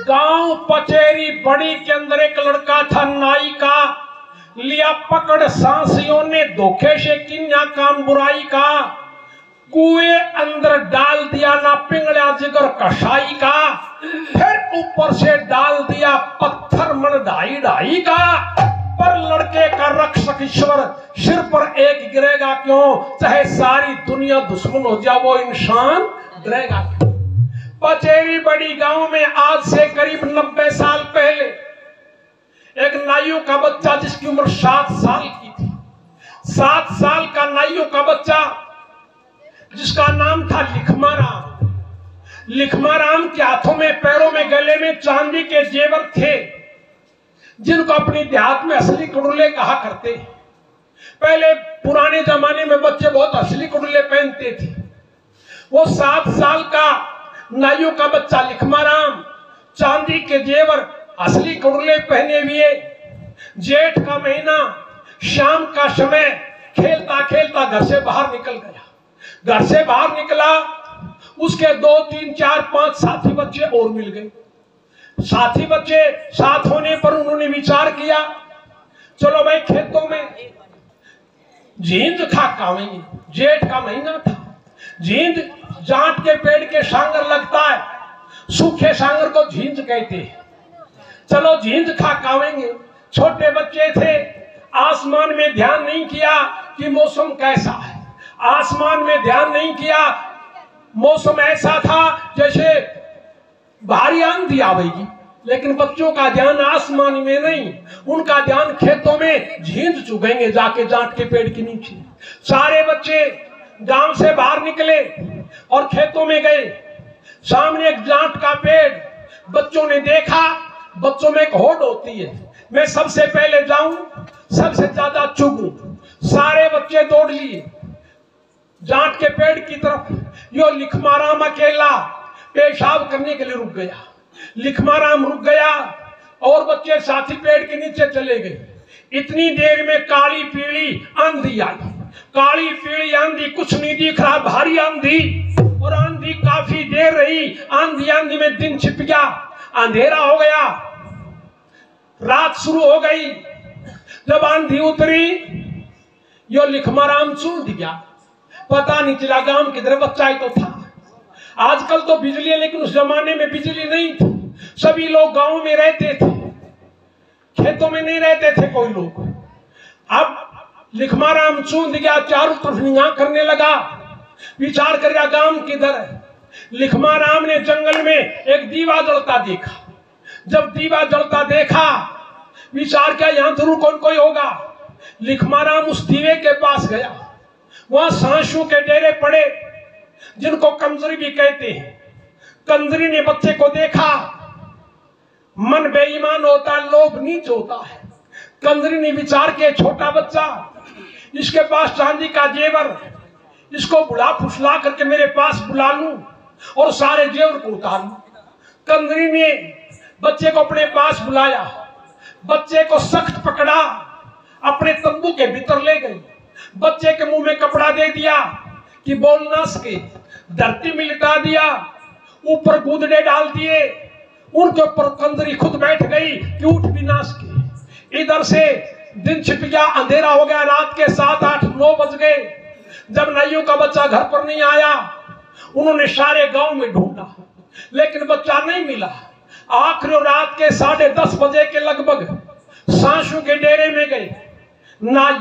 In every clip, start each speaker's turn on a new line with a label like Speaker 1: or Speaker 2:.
Speaker 1: गांव पचेरी बड़ी के अंदर एक लड़का था नाई का, लिया पकड़ सांसियों ने धोखे से किन्या काम बुराई का, कुएं अंदर डाल दिया ना पिंगला जिगर कसाई का, फिर ऊपर से डाल दिया पत्थर मन ढाई ढाई का, पर लड़के का रक्षक ईश्वर सिर पर एक गिरेगा क्यों, चाहे सारी दुनिया दुश्मन हो जाए वो इंसान डरेगा क्यों। पचेरी बड़ी गांव में आज से करीब 90 साल पहले एक नाइयों का बच्चा जिसकी उम्र 7 साल की थी, 7 साल का नाइयों का बच्चा जिसका नाम था लिखमा राम। लिखमा राम के हाथों में पैरों में गले में चांदी के जेवर थे जिनको अपनी देहात में असली कुड़ुले कहा करते। पहले पुराने जमाने में बच्चे बहुत असली कुड़ुले पहनते थे। वो 7 साल का नाइयों का बच्चा लिखमा राम चांदी के जेवर असली कुड़ुले पहने हुए, जेठ का महीना शाम का समय खेलता खेलता घर से बाहर निकल गया। घर से बाहर निकला, उसके 2 3 4 5 साथी बच्चे और मिल गए। साथी बच्चे साथ होने पर उन्होंने विचार किया, चलो भाई खेतों में झींद खा खावेंगे। जेठ का महीना था, झींद जाट के पेड़ के सांगर लगता है, सूखे सांगर को झींद कहते हैं। चलो झींद खा खावेंगे। छोटे बच्चे थे, आसमान में ध्यान नहीं किया कि मौसम कैसा है, आसमान में ध्यान नहीं किया। मौसम ऐसा था जैसे भारी आंधी आवेगी, लेकिन बच्चों का ध्यान आसमान में नहीं, उनका ध्यान खेतों में झींद चुगेंगे जाके जाट के पेड़ के नीचे। सारे बच्चे गांव से बाहर निकले और खेतों में गए। सामने एक जाट का पेड़, बच्चों ने देखा, बच्चों में एक होड़ होती है, मैं सबसे पहले जाऊं, सबसे ज्यादा चुगूं। सारे बच्चे दौड़ लिए जाट के पेड़ की तरफ। यो लिखमा राम अकेला पेशाब करने के लिए रुक गया। लिखमा राम रुक गया और बच्चे साथी पेड़ के नीचे चले गए। इतनी देर में काली पीली आंधी आई। काली पीली आंधी, कुछ नहीं दिख रहा, भारी आंधी, और आंधी काफी देर रही। आंधी आंधी में दिन छिप गया, अंधेरा हो गया, रात शुरू हो गई। जब आंधी उतरी, यो लिखमा राम चूंध गया, पता नहीं चला गांव किधर। बच्चा ही तो था। आजकल तो बिजली है, लेकिन उस जमाने में बिजली नहीं थी। सभी लोग गांव में रहते थे, खेतों में नहीं रहते थे कोई लोग। अब लिखमा राम चूंध गया, चारों तरफ निगाह करने लगा, विचार कर रहा गांव किधर है। लिखमा राम ने जंगल में एक दीवा जलता देखा। जब दीवा जलता देखा, विचार किया यहां जरूर कौन कोई होगा। लिखमा राम उस दीवे के पास गया। वहां सांसू के डेरे पड़े, जिनको कंजरी भी कहते हैं। कंजरी ने बच्चे को देखा। मन बेईमान होता है, लोभ नीच होता है। कंजरी ने विचार किया, छोटा बच्चा, इसके पास चांदी का जेवर, इसको बुला फुसला करके मेरे पास बुला लूं और सारे जेवर को उतार लूं। कंजरी ने बच्चे को अपने पास बुलाया, बच्चे को सख्त पकड़ा, अपने तंबू के भीतर ले गई। बच्चे के मुंह में कपड़ा दे दिया कि बोल ना सके, धरती में लिटा दिया, ऊपर गूदड़े डाल दिए, उनके ऊपर कंजरी खुद बैठ गई कि उठ भी ना सके। इधर से दिन छिप गया, अंधेरा हो गया, रात के 7 8 9 बज गए। जब नाइयों का बच्चा घर पर नहीं आया, उन्होंने सारे गांव में ढूंढा, लेकिन बच्चा नहीं मिला। आखिर रात के 10:30 बजे के लगभग सांसू के डेरे में गए नाई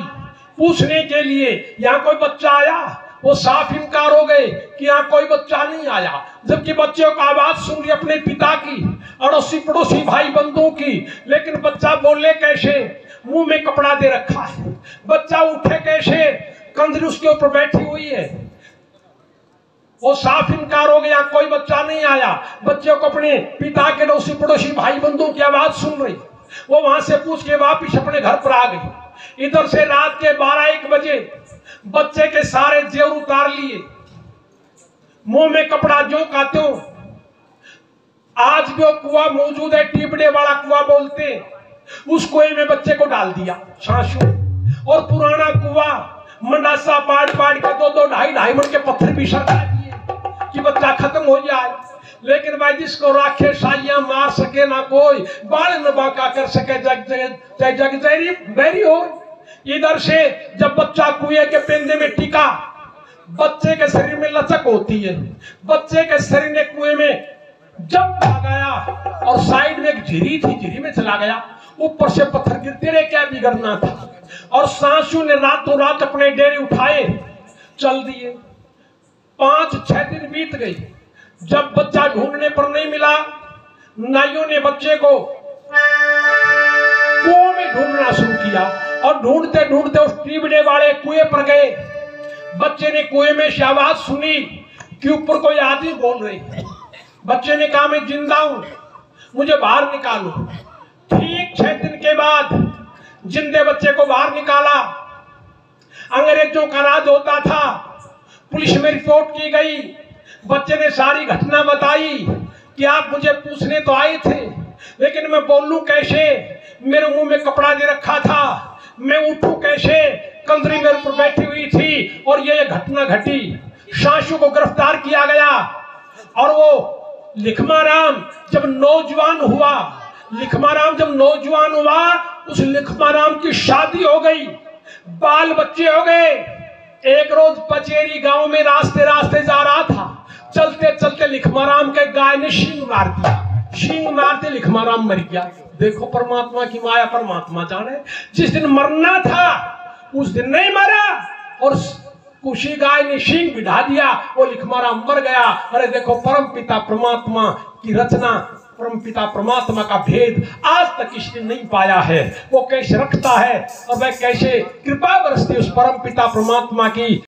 Speaker 1: पूछने के लिए, यहाँ कोई बच्चा आया? वो साफ इनकार हो गए कि यहाँ कोई बच्चा नहीं आया। जबकि बच्चों को आवाज सुन रही अपने पिता की, अड़ोसी पड़ोसी भाई बंधुओं की, लेकिन बच्चा बोले कैसे? मुंह में कपड़ा दे रखा है। बच्चा उठे कैसे? कंजरी उसके ऊपर बैठी हुई है। वो साफ इनकार हो गया, कोई बच्चा नहीं आया। बच्चे को अपने पिता के अड़ोसी पड़ोसी भाई बंधुओं की आवाज सुन रही। वो वहां से पूछ के वापिस अपने घर पर आ गई। इधर से रात के 12-1 बजे बच्चे के सारे जेवर उतार लिए, मुंह में कपड़ा जो का त्यों। आज भी वो कुआं मौजूद है, टिबड़े वाला कुआं बोलते, उस कुएं में बच्चे को डाल दिया सांसू। और पुराना कुआं मंडासा पाड़ पाड़ के 2-2 2.5 मन के पत्थर भी सरका दिए कि बच्चा खत्म हो जाए। लेकिन भाई जिसको राखे साइया मार सके ना कोई, बाल न बांका कर सके जग बैरी हो। इधर से जब बच्चा कुएं के पेंदे में टिका, बच्चे के शरीर में लचक होती है, बच्चे के शरीर ने कुएं में जब आ गया और साइड में एक झिरी थी, झिरी में चला गया, ऊपर से पत्थर गिरते रहे, क्या बिगड़ना था। और सासू ने रातों रात अपने डेरे उठाए, चल दिए। 5-6 दिन बीत गई। जब बच्चा ढूंढने पर नहीं मिला, नाइयों ने बच्चे को कुएं में ढूंढना शुरू किया और ढूंढते ढूंढते उस टीबड़े वाले कुएं पर गए। बच्चे ने कुएं में से आवाज सुनी कि ऊपर कोई आदमी बोल रही। बच्चे ने कहा मैं जिंदा हूं, मुझे बाहर निकालो। ठीक 6 दिन के बाद जिंदे बच्चे को बाहर निकाला। अंग्रेजों का राज होता था, पुलिस में रिपोर्ट की गई। बच्चे ने सारी घटना बताई कि आप मुझे पूछने तो आए थे, लेकिन मैं बोलूं कैसे, मेरे मुंह में कपड़ा दे रखा था, मैं उठूं कैसे, कंदरी मेरे ऊपर बैठी हुई थी और ये घटना घटी। सासू को गिरफ्तार किया गया और वो लिखमाराम जब नौजवान हुआ, लिखमाराम जब नौजवान हुआ, उस लिखमाराम की शादी हो गई, बाल बच्चे हो गए। एक रोज पचेरी गांव में रास्ते रास्ते जा रहा था, चलते चलते लिखमाराम के गाय ने सींग मार दिया। सींग मारते लिखमाराम मर गया। देखो परमात्मा की माया, परमात्मा जाने। जिस दिन मरना था उस दिन नहीं मरा और उसी गाय ने सींग बिढ़ा दिया, वो लिखमाराम मर गया। अरे देखो परम पिता परमात्मा की रचना, परम पिता परमात्मा का भेद आज तक किसी ने नहीं पाया है। वो कैसे रखता है और वह कैसे कृपा बरसती उस परम पिता परमात्मा की।